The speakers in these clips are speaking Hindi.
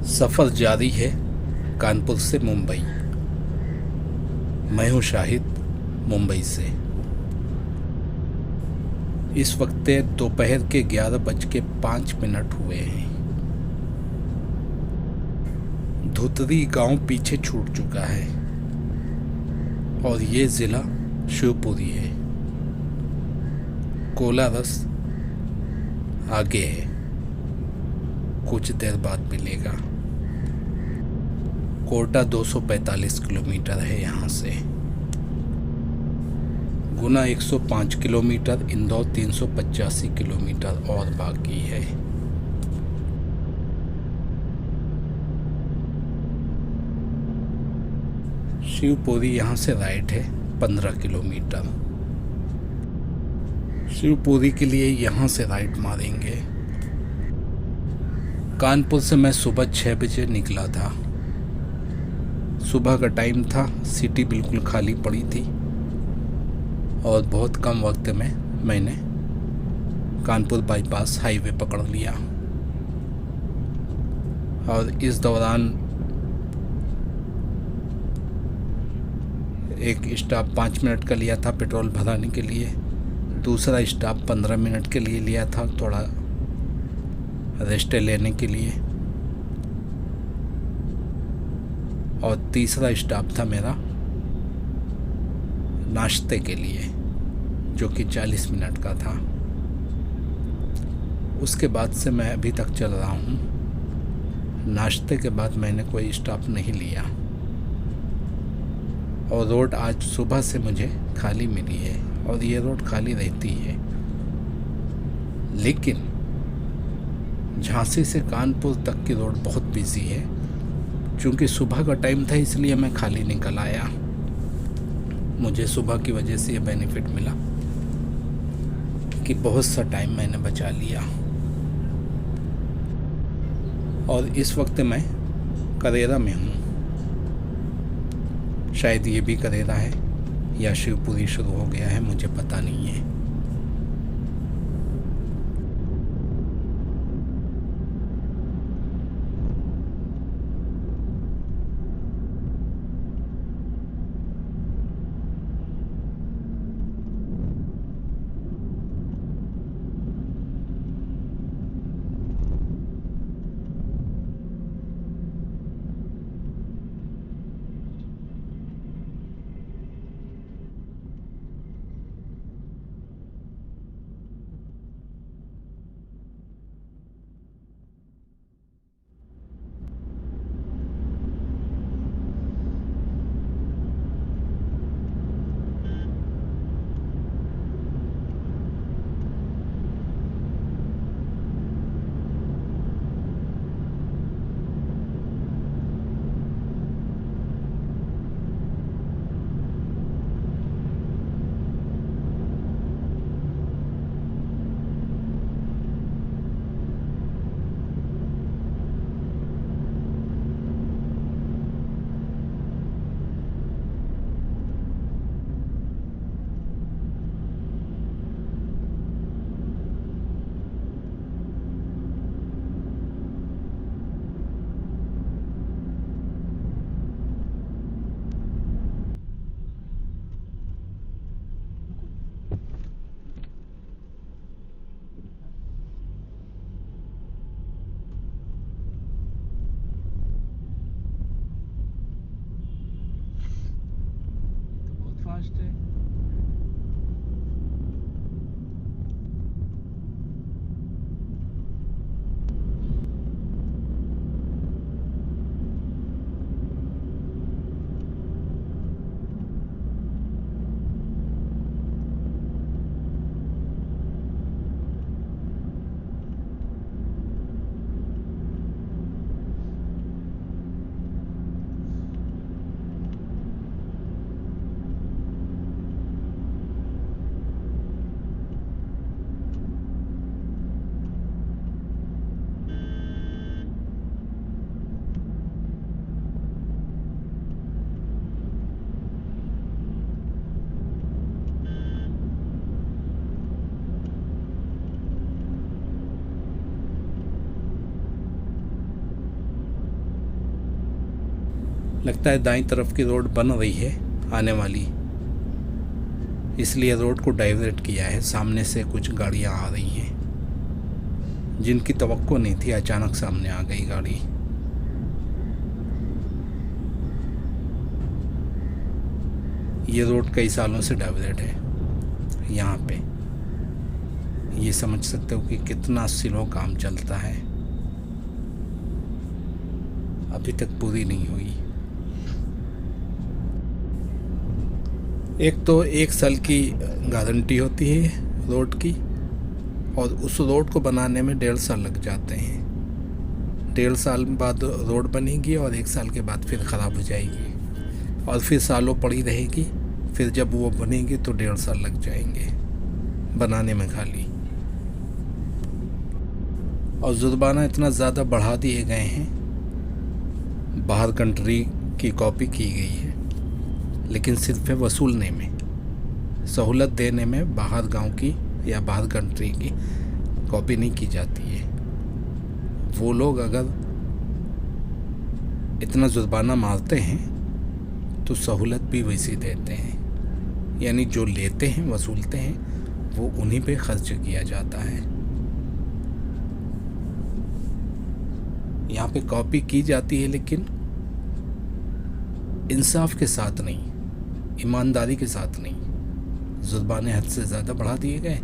सफ़र जारी है कानपुर से मुंबई। मैं हूँ शाहिद, मुंबई से। इस वक्त दोपहर के 11:05 हुए हैं। धुतरी गांव पीछे छूट चुका है और ये ज़िला शिवपुरी है। कोलारस आगे है, कुछ देर बाद मिलेगा। कोटा 245 किलोमीटर है यहाँ से। गुना 105 किलोमीटर, इंदौर 385 किलोमीटर और बाकी है। शिवपुरी यहाँ से राइट है 15 किलोमीटर। शिवपुरी के लिए यहाँ से राइट मारेंगे। कानपुर से मैं सुबह 6 बजे निकला था। सुबह का टाइम था, सिटी बिल्कुल खाली पड़ी थी और बहुत कम वक्त में मैंने कानपुर बाईपास हाईवे पकड़ लिया। और इस दौरान एक स्टॉप 5 मिनट का लिया था पेट्रोल भराने के लिए, दूसरा स्टॉप 15 मिनट के लिए लिया था थोड़ा रेस्ट लेने के लिए, और तीसरा स्टॉप था मेरा नाश्ते के लिए जो कि 40 मिनट का था। उसके बाद से मैं अभी तक चल रहा हूँ। नाश्ते के बाद मैंने कोई स्टॉप नहीं लिया और रोड आज सुबह से मुझे खाली मिली है और ये रोड खाली रहती है। लेकिन झांसी से कानपुर तक की रोड बहुत बिजी है। चूँकि सुबह का टाइम था इसलिए मैं खाली निकल आया। मुझे सुबह की वजह से ये बेनिफिट मिला कि बहुत सा टाइम मैंने बचा लिया। और इस वक्त मैं करेरा में हूँ। शायद ये भी करेरा है या शिवपुरी शुरू हो गया है, मुझे पता नहीं है। लगता है दाईं तरफ की रोड बन रही है आने वाली, इसलिए रोड को डाइवर्ट किया है। सामने से कुछ गाड़ियां आ रही हैं जिनकी तवक्को नहीं थी, अचानक सामने आ गई गाड़ी। ये रोड कई सालों से डाइवर्ट है। यहाँ पे ये समझ सकते हो कि कितना स्लो काम चलता है, अभी तक पूरी नहीं हुई। एक तो 1 साल की गारंटी होती है रोड की, और उस रोड को बनाने में 1.5 साल लग जाते हैं। 1.5 साल बाद रोड बनेगी और 1 साल के बाद फिर ख़राब हो जाएगी और फिर सालों पड़ी रहेगी। फिर जब वो बनेगी तो 1.5 साल लग जाएंगे बनाने में खाली। और जुर्माना इतना ज़्यादा बढ़ा दिए गए हैं, बाहर कंट्री की कॉपी की गई है, लेकिन सिर्फ है वसूलने में, सहूलत देने में बाहर गांव की या बाहर कंट्री की कॉपी नहीं की जाती है। वो लोग अगर इतना जुर्माना मारते हैं तो सहूलत भी वैसी देते हैं, यानी जो लेते हैं वसूलते हैं वो उन्हीं पे खर्च किया जाता है। यहाँ पे कॉपी की जाती है लेकिन इंसाफ के साथ नहीं, ईमानदारी के साथ नहीं। जुर्माने हद से ज़्यादा बढ़ा दिए गए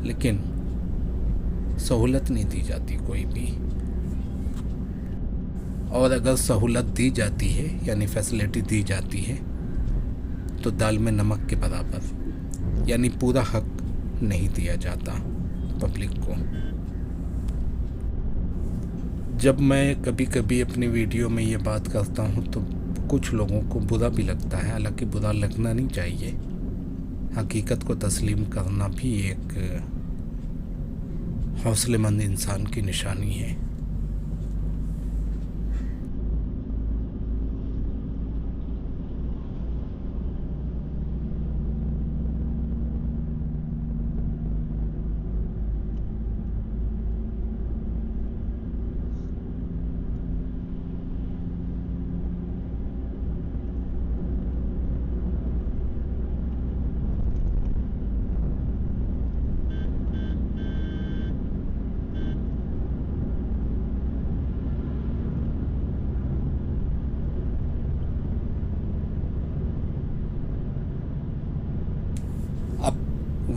लेकिन सहूलत नहीं दी जाती कोई भी। और अगर सहूलत दी जाती है यानी फैसिलिटी दी जाती है तो दाल में नमक के बराबर, यानी पूरा हक नहीं दिया जाता पब्लिक को। जब मैं कभी कभी अपनी वीडियो में ये बात करता हूँ तो कुछ लोगों को बुरा भी लगता है, हालांकि बुरा लगना नहीं चाहिए। हकीकत को तस्लीम करना भी एक हौसलेमंद इंसान की निशानी है।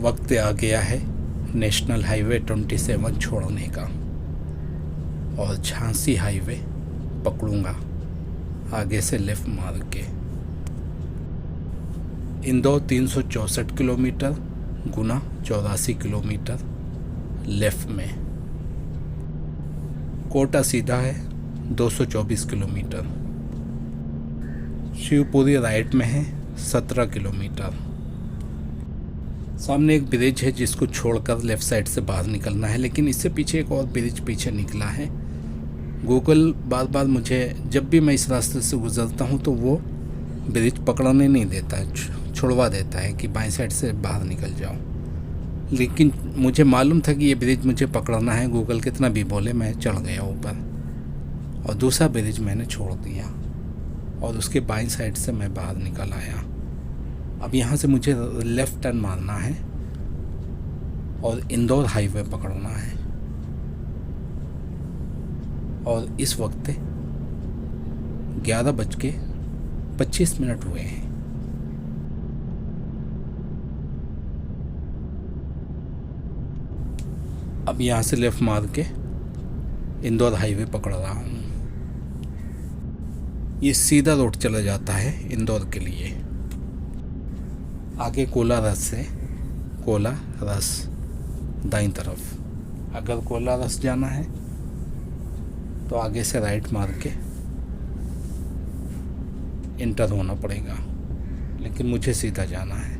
वक्त आ गया है नेशनल हाईवे 27 छोड़ने का और झांसी हाईवे पकड़ूंगा आगे से लेफ्ट मार के। इंदौर 364 किलोमीटर, गुना 84 किलोमीटर लेफ्ट में। कोटा सीधा है 224 किलोमीटर। शिवपुरी राइट में है 17 किलोमीटर। सामने एक ब्रिज है जिसको छोड़कर लेफ़्ट साइड से बाहर निकलना है, लेकिन इससे पीछे एक और ब्रिज पीछे निकला है। गूगल बार बार मुझे जब भी मैं इस रास्ते से गुजरता हूँ तो वो ब्रिज पकड़ने नहीं देता है, छुड़वा देता है कि बाएं साइड से बाहर निकल जाओ। लेकिन मुझे मालूम था कि ये ब्रिज मुझे पकड़ना है, गूगल कितना भी बोले मैं चढ़ गया ऊपर और दूसरा ब्रिज मैंने छोड़ दिया और उसके बाएं साइड से मैं बाहर निकल आया। अब यहाँ से मुझे लेफ़्ट टर्न मारना है और इंदौर हाईवे पकड़ना है। और इस वक्त 11:25 हुए हैं। अब यहाँ से लेफ़्ट मार के इंदौर हाईवे पकड़ रहा हूँ। ये सीधा रोड चला जाता है इंदौर के लिए। आगे कोला रस दाईं तरफ। अगर कोला रस जाना है तो आगे से राइट मार के इंटर होना पड़ेगा, लेकिन मुझे सीधा जाना है।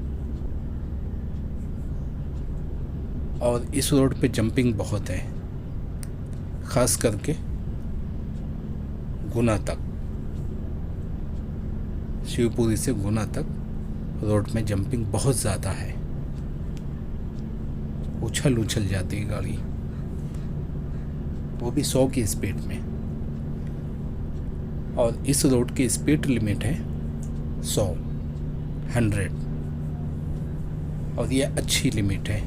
और इस रोड पे जंपिंग बहुत है, ख़ास करके गुना तक, शिवपुरी से गुना तक रोड में जंपिंग बहुत ज़्यादा है। उछल जाती है गाड़ी, वो भी 100 की स्पीड में। और इस रोड की स्पीड लिमिट है 100, 100, और ये अच्छी लिमिट है।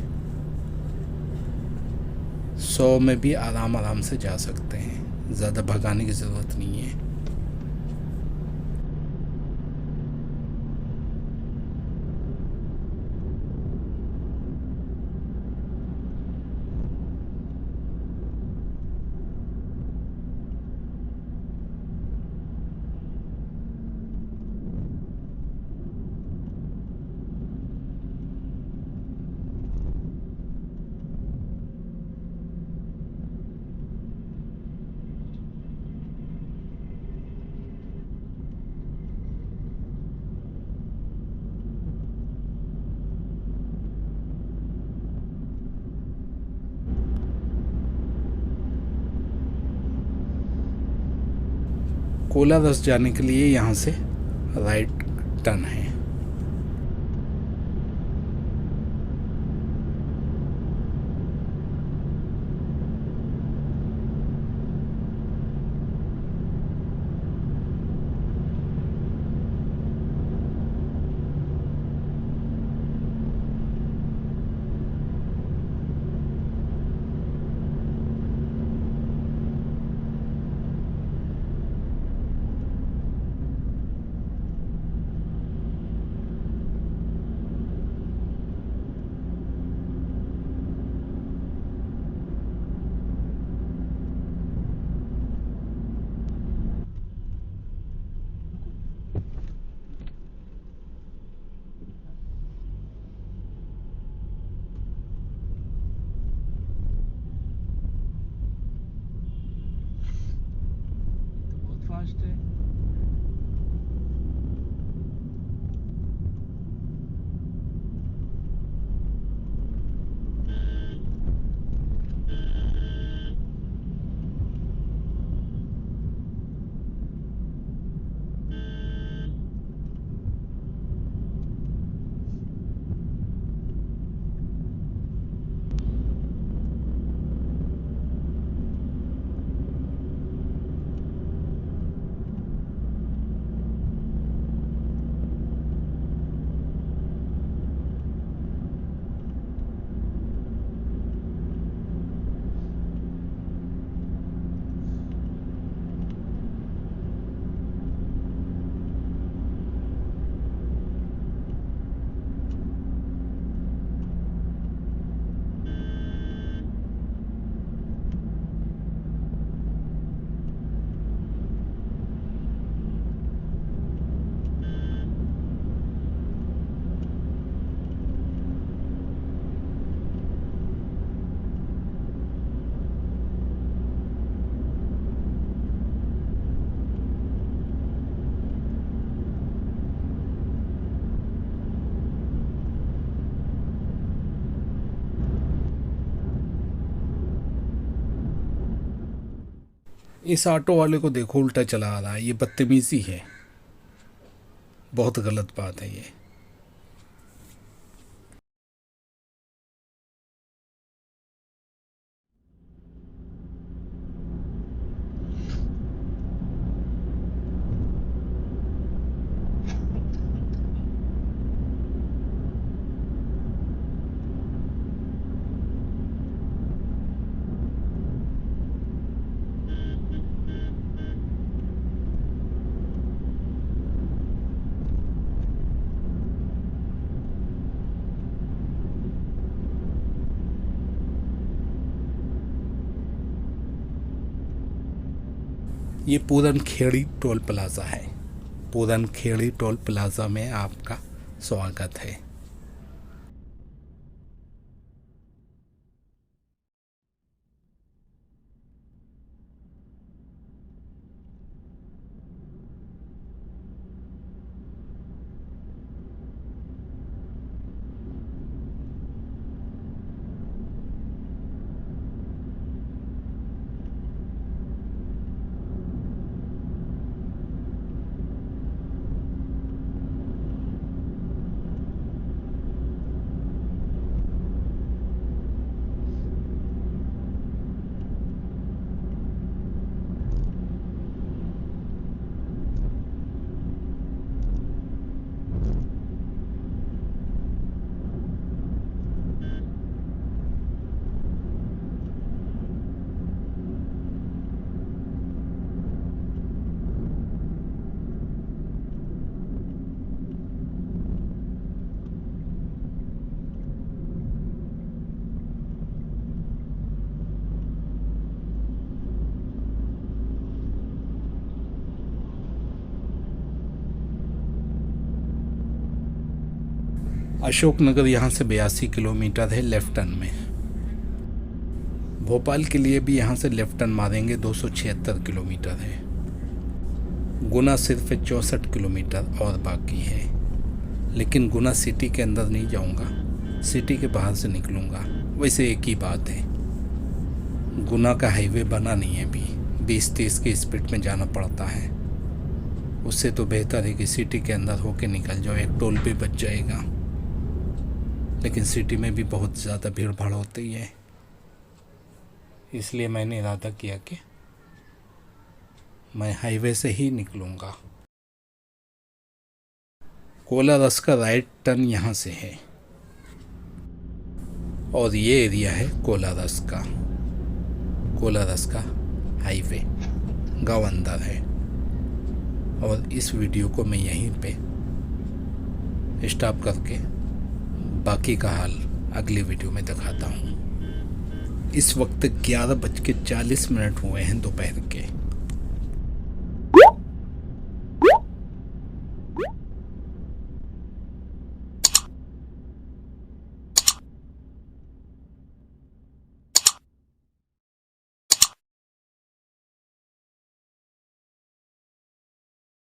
100 में भी आराम आराम से जा सकते हैं, ज़्यादा भगाने की ज़रूरत नहीं है। कोलारस जाने के लिए यहाँ से राइट टर्न है। बहुत फास्ट है। इस ऑटो वाले को देखो, उल्टा चला आ रहा है, ये बदतमीजी है, बहुत गलत बात है ये। ये पूरन खेड़ी टोल प्लाज़ा है। पूरन खेड़ी टोल प्लाज़ा में आपका स्वागत है। अशोकनगर यहाँ से 82 किलोमीटर है लेफ्ट टर्न में। भोपाल के लिए भी यहाँ से लेफ्ट टर्न मारेंगे 276 किलोमीटर है। गुना सिर्फ 64 किलोमीटर और बाकी है, लेकिन गुना सिटी के अंदर नहीं जाऊँगा, सिटी के बाहर से निकलूँगा। वैसे एक ही बात है, गुना का हाईवे बना नहीं है अभी, 20-30 की स्पीड में जाना पड़ता है। उससे तो बेहतर है कि सिटी के अंदर होके निकल जाओ, एक टोल भी बच जाएगा। लेकिन सिटी में भी बहुत ज़्यादा भीड़ भाड़ होती है, इसलिए मैंने इरादा किया कि मैं हाईवे से ही निकलूँगा। कोलारस का राइट टर्न यहाँ से है और ये एरिया है कोलारस का हाईवे, गांव अंदर है। और इस वीडियो को मैं यहीं पे स्टॉप करके बाकी का हाल अगली वीडियो में दिखाता हूँ। इस वक्त 11:40 हुए हैं दोपहर के।